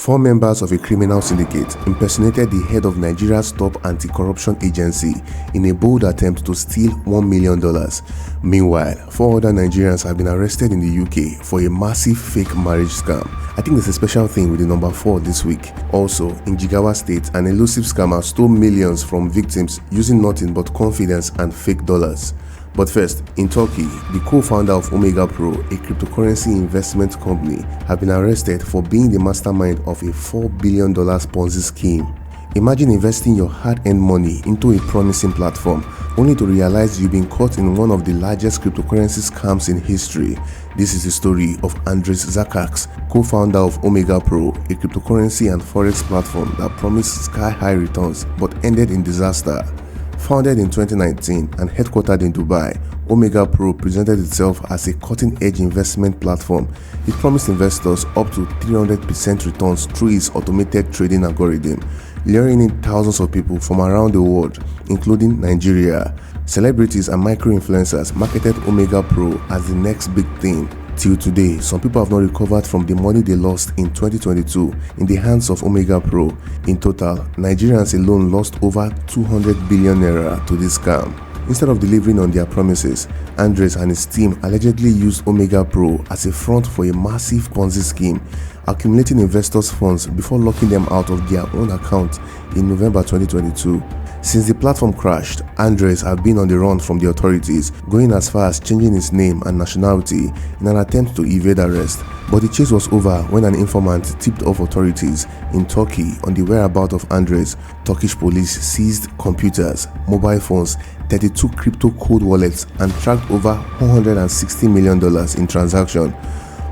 Four members of a criminal syndicate impersonated the head of Nigeria's top anti-corruption agency in a bold attempt to steal $1 million. Meanwhile, four other Nigerians have been arrested in the UK for a massive fake marriage scam. I think there's a special thing with the number 4 this week. Also, in Jigawa State, an elusive scammer stole millions from victims using nothing but confidence and fake dollars. But first, in Turkey, the co-founder of Omega Pro, a cryptocurrency investment company, have been arrested for being the mastermind of a $4 billion Ponzi scheme. Imagine investing your hard-earned money into a promising platform, only to realize you've been caught in one of the largest cryptocurrency scams in history. This is the story of Andres Zakaks, co-founder of Omega Pro, a cryptocurrency and forex platform that promised sky-high returns but ended in disaster. Founded in 2019 and headquartered in Dubai, Omega Pro presented itself as a cutting-edge investment platform. It promised investors up to 300% returns through its automated trading algorithm, luring in thousands of people from around the world, including Nigeria. Celebrities and micro-influencers marketed Omega Pro as the next big thing. Till today, some people have not recovered from the money they lost in 2022 in the hands of Omega Pro. In total, Nigerians alone lost over 200 billion naira to this scam. Instead of delivering on their promises, Andres and his team allegedly used Omega Pro as a front for a massive Ponzi scheme, accumulating investors' funds before locking them out of their own account in November 2022. Since the platform crashed, Andres have been on the run from the authorities, going as far as changing his name and nationality in an attempt to evade arrest. But the chase was over when an informant tipped off authorities in Turkey on the whereabouts of Andres. Turkish police seized computers, mobile phones, 32 crypto cold wallets, and tracked over $160 million in transactions.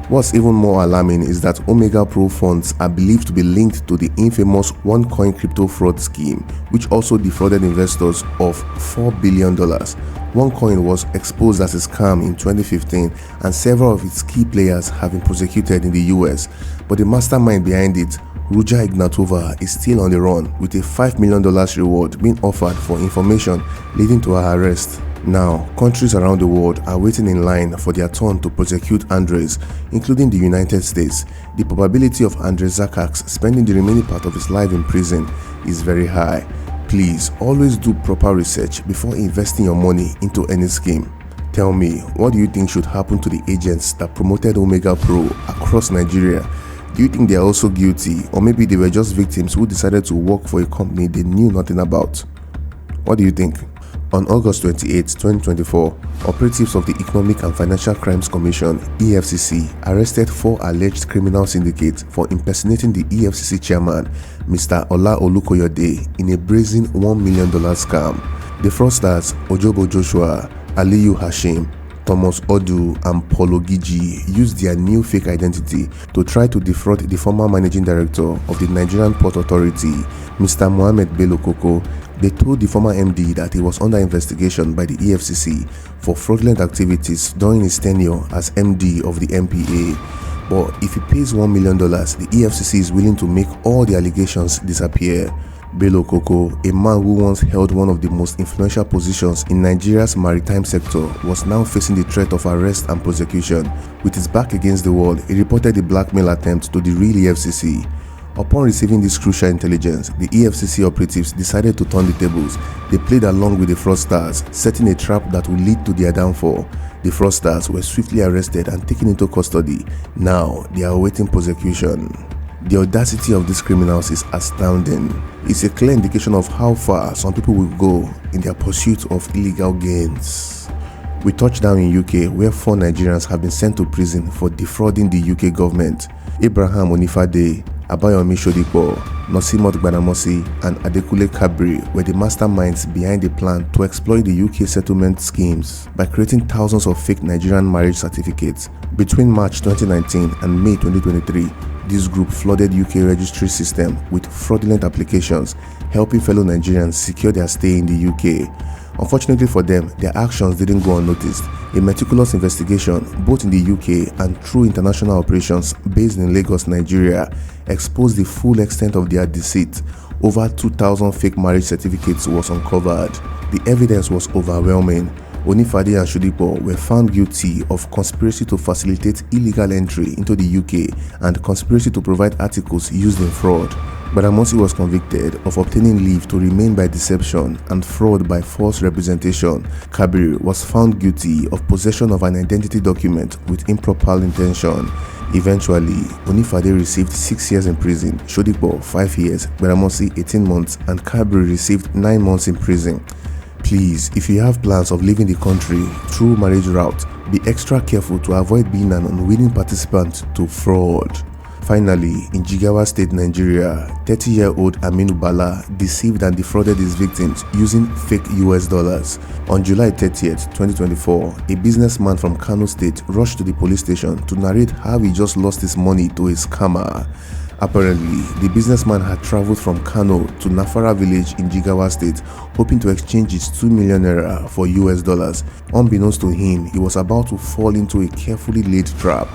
What's even more alarming is that Omega Pro funds are believed to be linked to the infamous OneCoin crypto fraud scheme, which also defrauded investors of $4 billion. OneCoin was exposed as a scam in 2015, and several of its key players have been prosecuted in the US. But the mastermind behind it, Ruja Ignatova, is still on the run, with a $5 million reward being offered for information leading to her arrest. Now, countries around the world are waiting in line for their turn to prosecute Andres, including the United States. The probability of Andres Zakaks spending the remaining part of his life in prison is very high. Please always do proper research before investing your money into any scheme. Tell me, what do you think should happen to the agents that promoted Omega Pro across Nigeria? Do you think they are also guilty, or maybe they were just victims who decided to work for a company they knew nothing about? What do you think? On August 28, 2024, operatives of the Economic and Financial Crimes Commission (EFCC) arrested 4 alleged criminal syndicates for impersonating the EFCC chairman, Mr. Ola Olukoyode, in a brazen $1 million scam. The fraudsters, Ojobo Joshua, Aliyu Hashim, Thomas Odu, and Paulo Gigi, used their new fake identity to try to defraud the former managing director of the Nigerian Port Authority, Mr. Mohammed Bello Koko. They told the former MD that he was under investigation by the EFCC for fraudulent activities during his tenure as MD of the NPA. But if he pays $1 million, the EFCC is willing to make all the allegations disappear. Bello Koko, a man who once held one of the most influential positions in Nigeria's maritime sector, was now facing the threat of arrest and prosecution. With his back against the wall, he reported the blackmail attempt to the real EFCC. Upon receiving this crucial intelligence, the EFCC operatives decided to turn the tables. They played along with the fraudsters, setting a trap that would lead to their downfall. The fraudsters were swiftly arrested and taken into custody. Now, they are awaiting prosecution. The audacity of these criminals is astounding. It's a clear indication of how far some people will go in their pursuit of illegal gains. We touched down in UK, where 4 Nigerians have been sent to prison for defrauding the UK government. Abraham Onifade, Abayomi Shodipo, Nosimot Gbanamosi, and Adekule Kabri were the masterminds behind the plan to exploit the UK settlement schemes by creating thousands of fake Nigerian marriage certificates. Between March 2019 and May 2023, this group flooded UK registry system with fraudulent applications, helping fellow Nigerians secure their stay in the UK. Unfortunately for them, their actions didn't go unnoticed. A meticulous investigation, both in the UK and through international operations based in Lagos, Nigeria, exposed the full extent of their deceit. Over 2,000 fake marriage certificates was uncovered. The evidence was overwhelming. Onifade and Shodipo were found guilty of conspiracy to facilitate illegal entry into the UK and conspiracy to provide articles used in fraud. Badamasi was convicted of obtaining leave to remain by deception and fraud by false representation. Kabir was found guilty of possession of an identity document with improper intention. Eventually, Onifade received 6 years in prison, Shodipo 5 years, Badamasi 18 months, and Kabir received 9 months in prison. Please, if you have plans of leaving the country through marriage route, be extra careful to avoid being an unwilling participant to fraud. Finally, in Jigawa State, Nigeria, 30-year-old Aminu Bala deceived and defrauded his victims using fake US dollars. On July 30th, 2024, a businessman from Kano State rushed to the police station to narrate how he just lost his money to a scammer. Apparently, the businessman had traveled from Kano to Nafara village in Jigawa State, hoping to exchange his 2 million naira for US dollars. Unbeknownst to him, he was about to fall into a carefully laid trap.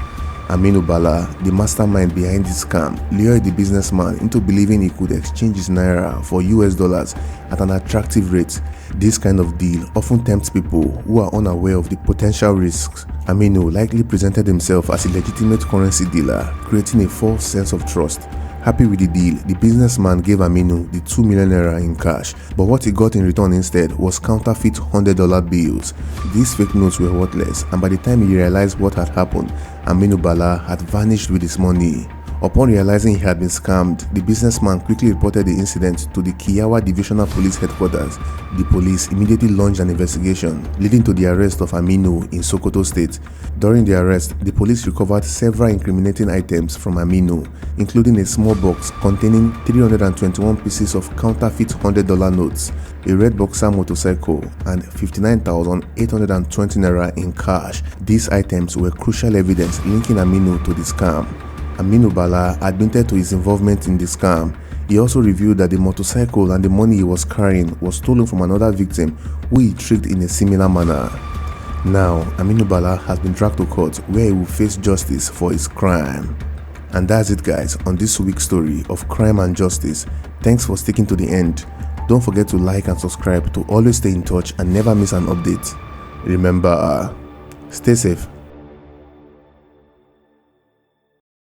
Aminu Bala, the mastermind behind this scam, lured the businessman into believing he could exchange his naira for US dollars at an attractive rate. This kind of deal often tempts people who are unaware of the potential risks. Aminu likely presented himself as a legitimate currency dealer, creating a false sense of trust. Happy with the deal, the businessman gave Aminu the 2 million naira in cash, but what he got in return instead was counterfeit $100 bills. These fake notes were worthless, and by the time he realized what had happened, Aminu Bala had vanished with his money. Upon realizing he had been scammed, the businessman quickly reported the incident to the Kiyawa Divisional Police Headquarters. The police immediately launched an investigation, leading to the arrest of Aminu in Sokoto State. During the arrest, the police recovered several incriminating items from Aminu, including a small box containing 321 pieces of counterfeit $100 notes, a red Boxer motorcycle, and 59,820 naira in cash. These items were crucial evidence linking Aminu to the scam. Aminu Bala admitted to his involvement in the scam. He also revealed that the motorcycle and the money he was carrying was stolen from another victim who he tricked in a similar manner. Now, Aminu Bala has been dragged to court where he will face justice for his crime. And that's it, guys, on this week's story of crime and justice. Thanks for sticking to the end. Don't forget to like and subscribe to always stay in touch and never miss an update. Remember, stay safe.